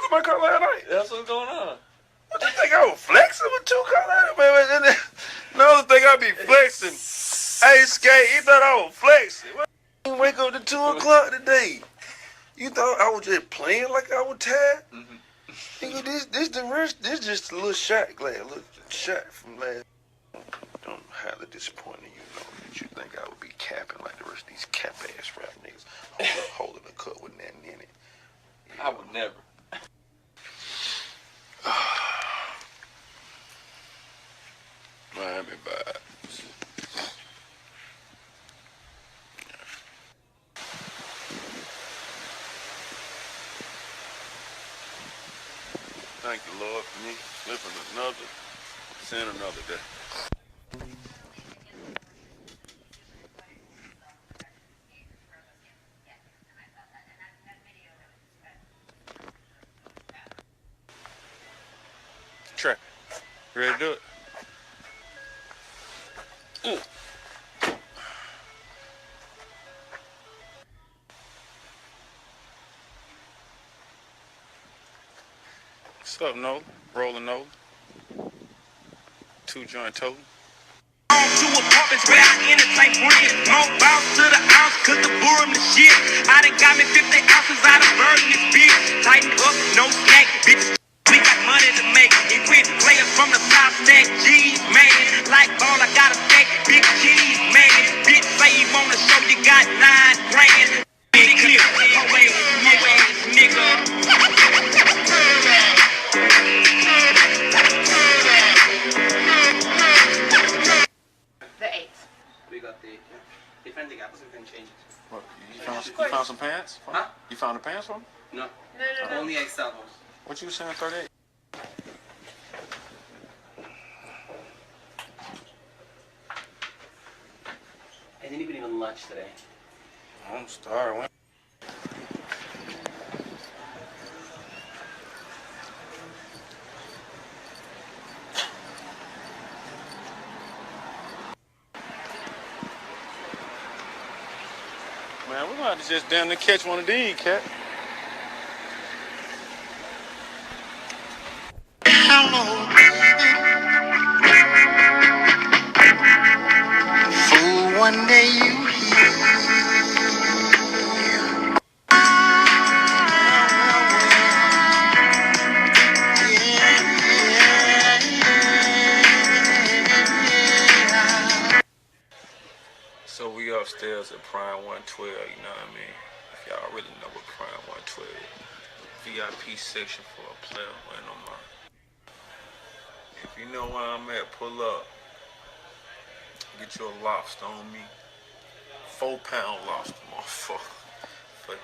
flexing my car last night. That's what's going on. What you think I was flexing with two cars? Man, another thing I be flexing. Hey, Skate, you thought I was flexing. What? You wake up to 2 o'clock today. You thought I was just playing like I was tired? Nigga, this just a little shot glass, a little shot from last. I'm highly disappointed in you, know that you think I would be capping like the rest of these cap ass rap niggas holding a cup with nothing in it. I would never. Miami vibes. Thank you, Lord, for me living seeing another day. Trap. You ready to do it? What's up, Nolan? Rolling Nolan. 2 joint total. Two apartments where I entertain friends. More bounce to the ounce, cause the boom the shit. I done got me 50 ounces out of burning this bitch. Tighten up, no snack, bitch. We got money to make. And quit players from the 5 stack G's, man. Like ball, I got a stack, big cheese, man. Bitch, say you wanna show you got 9 grand. Big clip, away, nigga. What, you found some pants? Huh? You found the pants for him? No. Only XL ones. What you saying, 38? I didn't even eat lunch today. I'm starving. Man, we're gonna have to just damn near catch one of these, cat. Hello, fool, one day you hear. So we upstairs at Prime 112, you know what I mean? If y'all really know what Prime 112 is. VIP section for a player waiting on mine. If you know where I'm at, pull up. Get you a lobster on me. 4-pound lobster, motherfucker.